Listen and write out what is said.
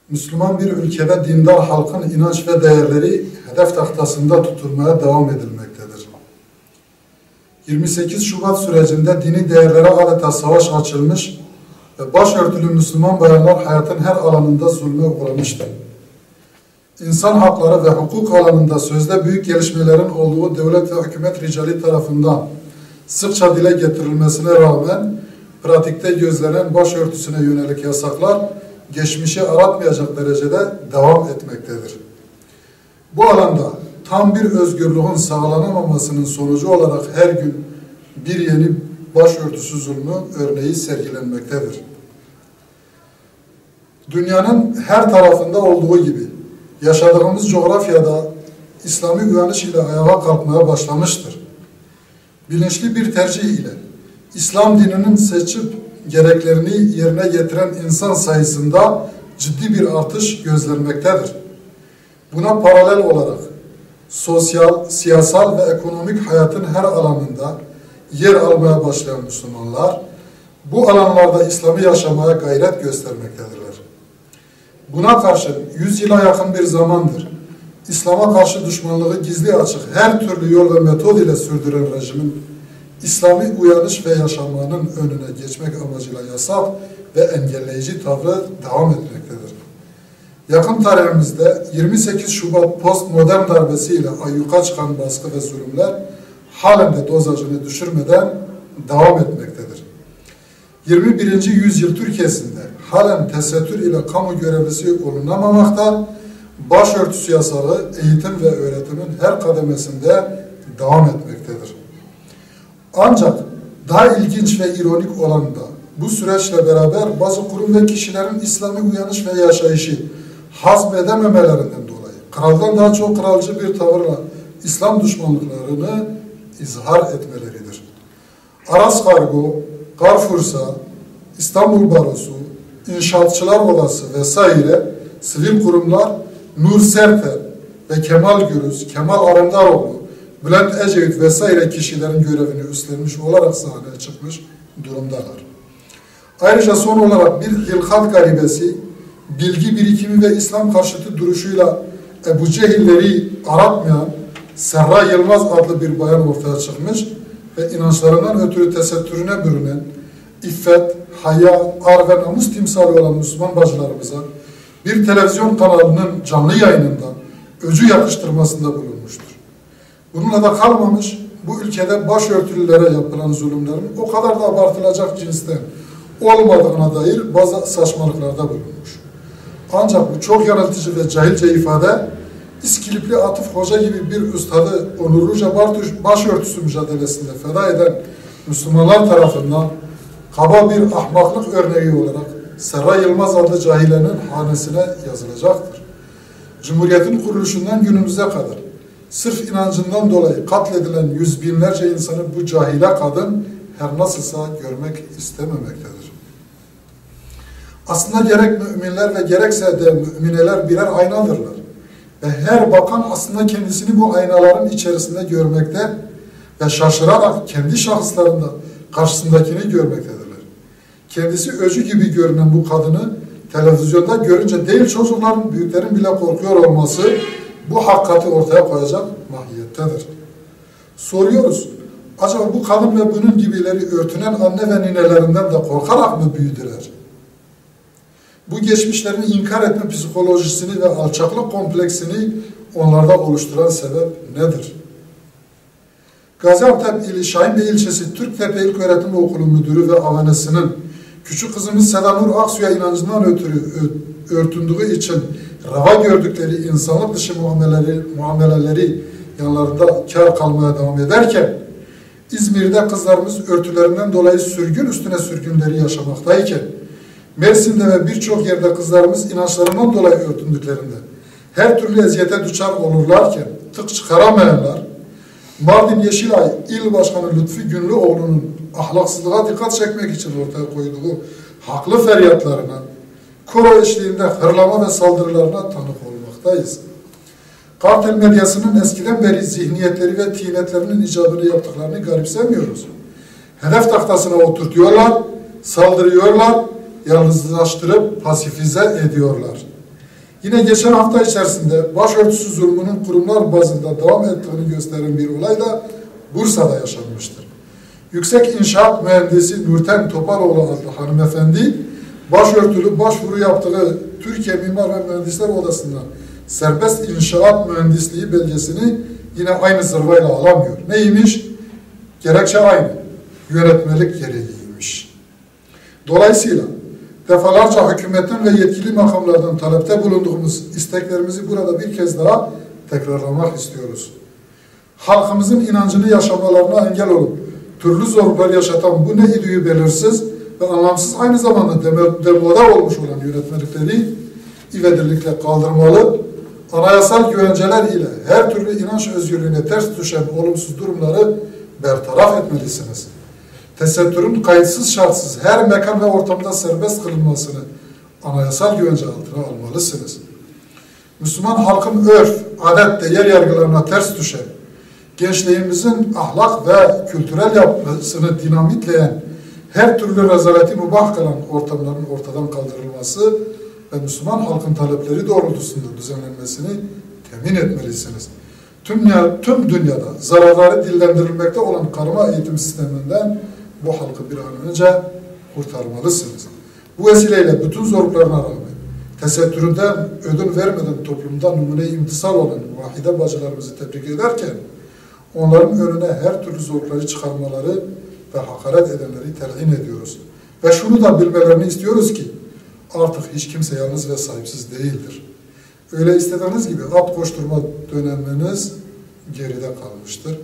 Müslüman bir ülkede dindar halkın inanç ve değerleri hedef tahtasında tutulmaya devam edilmektedir. 28 Şubat sürecinde dini değerlere adeta savaş açılmış ve başörtülü Müslüman bayanlar hayatın her alanında zulme uğramıştır. İnsan hakları ve hukuk alanında sözde büyük gelişmelerin olduğu devlet ve hükümet ricali tarafından sıkça dile getirilmesine rağmen pratikte gözlenen başörtüsüne yönelik yasaklar geçmişi aratmayacak derecede devam etmektedir. Bu alanda tam bir özgürlüğün sağlanamamasının sonucu olarak her gün bir yeni başörtüsü zulmü örneği sergilenmektedir. Dünyanın her tarafında olduğu gibi yaşadığımız coğrafyada İslami uyanış ile ayağa kalkmaya başlamıştır. Bilinçli bir tercih ile İslam dininin seçip gereklerini yerine getiren insan sayısında ciddi bir artış gözlenmektedir. Buna paralel olarak sosyal, siyasal ve ekonomik hayatın her alanında yer almaya başlayan Müslümanlar bu alanlarda İslam'ı yaşamaya gayret göstermektedirler. Buna karşın 100 yıla yakın bir zamandır İslam'a karşı düşmanlığı gizli açık her türlü yol ve metod ile sürdüren rejimin İslami uyanış ve yaşamanın önüne geçmek amacıyla yasak ve engelleyici tavrı devam etmektedir. Yakın tarihimizde 28 Şubat postmodern darbesiyle ayyuka çıkan baskı ve zulümler halen de dozajını düşürmeden devam etmektedir. 21. yüzyıl Türkiye'sinde halen tesettür ile kamu görevlisi olunamamakta, başörtüsü yasağı eğitim ve öğretimin her kademesinde devam etmektedir. Ancak daha ilginç ve ironik olan da bu süreçle beraber bazı kurum ve kişilerin İslami uyanış ve yaşayışı hazmedememelerinden dolayı kraldan daha çok kralcı bir tavırla İslam düşmanlıklarını izhar etmeleridir. Aras Kargo, Carrefour'sa, İstanbul Barosu, İnşaatçılar Odası vesaire sivil kurumlar Nur Serter ve Kemal Gürüz, Kemal Arendaroğlu, Bülent Ecevit vesaire kişilerin görevini üstlenmiş olarak sahneye çıkmış durumdalar. Ayrıca son olarak bir hilkat garibesi, bilgi birikimi ve İslam karşıtı duruşuyla Ebu Cehilleri aratmayan Serra Yılmaz adlı bir bayan ortaya çıkmış ve inançlarından ötürü tesettürüne bürünen, iffet, haya, ar ve namus timsali olan Müslüman bacılarımıza bir televizyon kanalının canlı yayınında öcü yakıştırmasında bulunmuştur. Bununla da kalmamış, bu ülkede başörtülülere yapılan zulümlerin o kadar da abartılacak cinsten olmadığına dair bazı saçmalıklarda bulunmuş. Ancak bu çok yanıltıcı ve cahilce ifade, İskilipli Atıf Hoca gibi bir üstadı onurluca başörtüsü mücadelesinde feda eden Müslümanlar tarafından kaba bir ahmaklık örneği olarak Serra Yılmaz adlı cahilenin hanesine yazılacaktır. Cumhuriyetin kuruluşundan günümüze kadar sırf inancından dolayı katledilen yüz binlerce insanı bu cahile kadın her nasılsa görmek istememektedir. Aslında gerek müminler ve gerekse de mümineler birer aynadırlar. Ve her bakan aslında kendisini bu aynaların içerisinde görmekte ve şaşırarak kendi şahıslarında karşısındakini görmektedirler. Kendisi öcü gibi görünen bu kadını televizyonda görünce değil çocukların, büyüklerin bile korkuyor olması bu hakikati ortaya koyacak mahiyettedir. Soruyoruz, acaba bu kadın ve bunun gibileri örtünen anne ve ninelerinden de korkarak mı büyüdüler? Bu geçmişlerini inkar etme psikolojisini ve alçaklık kompleksini onlarda oluşturan sebep nedir? Gaziantep ili Şahinbey ilçesi Türktepe İlköğretim Okulu Müdürü ve avanesinin küçük kızımız Seda Nur Aksu'ya inancından ötürü örtündüğü için rava gördükleri insanlık dışı muameleleri yanlarında kar kalmaya devam ederken, İzmir'de kızlarımız örtülerinden dolayı sürgün üstüne sürgünleri yaşamaktayken, Mersin'de ve birçok yerde kızlarımız inançlarından dolayı örtündüklerinde her türlü eziyete düçar olurlarken tık çıkaramayanlar, Mardin Yeşilay İl Başkanı Lütfi Günlüoğlu'nun ahlaksızlığa dikkat çekmek için ortaya koyduğu haklı feryatlarına, koro eşliğinde hırlama ve saldırılarına tanık olmaktayız. Kartel medyasının eskiden beri zihniyetleri ve tinetlerinin icabını yaptıklarını garipsemiyoruz. Hedef tahtasına oturtuyorlar, saldırıyorlar, yalnızlaştırıp pasifize ediyorlar. Yine geçen hafta içerisinde başörtüsü zulmünün kurumlar bazında devam ettiğini gösteren bir olay da Bursa'da yaşanmıştır. Yüksek İnşaat Mühendisi Nurten Topaloğlu adlı hanımefendi, başörtülü başvuru yaptığı Türkiye Mimar ve Mühendisler Odası'ndan serbest inşaat mühendisliği belgesini yine aynı zırvayla alamıyor. Neymiş? Gerekçe aynı. Yönetmelik gereğiymiş. Dolayısıyla defalarca hükümetten ve yetkili makamlardan talepte bulunduğumuz isteklerimizi burada bir kez daha tekrarlamak istiyoruz. Halkımızın inancını yaşamalarına engel olup türlü zorluklar yaşatan bu ne idüğü belirsiz ve anlamsız aynı zamanda demoda olmuş olan yönetmelikleri ivedilikle kaldırmalı, anayasal güvenceler ile her türlü inanç özgürlüğüne ters düşen olumsuz durumları bertaraf etmelisiniz. Tesettürün kayıtsız şartsız her mekan ve ortamda serbest kılınmasını anayasal güvence altına almalısınız. Müslüman halkın örf, adet, değer yargılarına ters düşen, gençliğimizin ahlak ve kültürel yapısını dinamitleyen, her türlü rezaleti mübah kalan ortamların ortadan kaldırılması ve Müslüman halkın talepleri doğrultusunda düzenlenmesini temin etmelisiniz. Tüm dünyada zararları dillendirilmekte olan karma eğitim sisteminden bu halkı bir an önce kurtarmalısınız. Bu vesileyle bütün zorluklarına rağmen tesettüründen ödün vermeden toplumda numune imtisal olan vahide bacılarımızı tebrik ederken onların önüne her türlü zorlukları çıkarmaları ve hakaret edenleri telkin ediyoruz. Ve şunu da bilmelerini istiyoruz ki artık hiç kimse yalnız ve sahipsiz değildir. Öyle istediğiniz gibi at koşturma döneminiz geride kalmıştır.